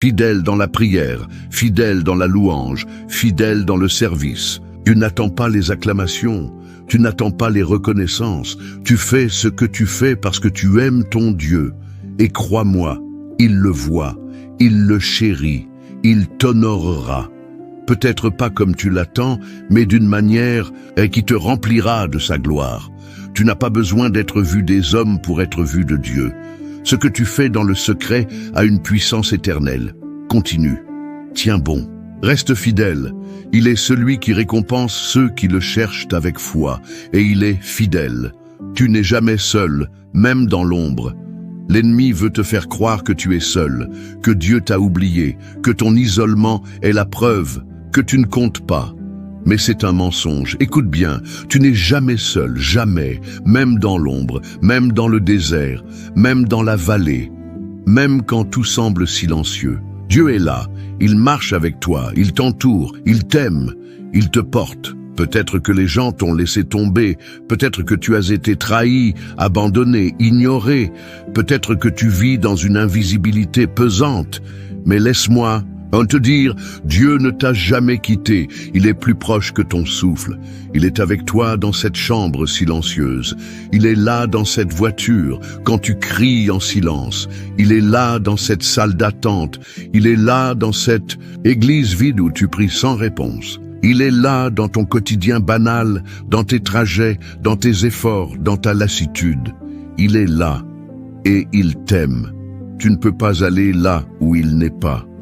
Fidèle dans la prière, fidèle dans la louange, fidèle dans le service. Tu n'attends pas les acclamations, tu n'attends pas les reconnaissances. Tu fais ce que tu fais parce que tu aimes ton Dieu. Et crois-moi, il le voit, il le chérit, il t'honorera. Peut-être pas comme tu l'attends, mais d'une manière qui te remplira de sa gloire. Tu n'as pas besoin d'être vu des hommes pour être vu de Dieu. Ce que tu fais dans le secret a une puissance éternelle. Continue. Tiens bon. Reste fidèle. Il est celui qui récompense ceux qui le cherchent avec foi, et il est fidèle. Tu n'es jamais seul, même dans l'ombre. L'ennemi veut te faire croire que tu es seul, que Dieu t'a oublié, que ton isolement est la preuve, que tu ne comptes pas. Mais c'est un mensonge. Écoute bien, tu n'es jamais seul, jamais, même dans l'ombre, même dans le désert, même dans la vallée, même quand tout semble silencieux. Dieu est là, il marche avec toi, il t'entoure, il t'aime, il te porte. Peut-être que les gens t'ont laissé tomber, peut-être que tu as été trahi, abandonné, ignoré, peut-être que tu vis dans une invisibilité pesante, mais laisse-moi te dire, Dieu ne t'a jamais quitté, il est plus proche que ton souffle. Il est avec toi dans cette chambre silencieuse. Il est là dans cette voiture, quand tu cries en silence. Il est là dans cette salle d'attente. Il est là dans cette église vide où tu pries sans réponse. Il est là dans ton quotidien banal, dans tes trajets, dans tes efforts, dans ta lassitude. Il est là et il t'aime. Tu ne peux pas aller là où il n'est pas.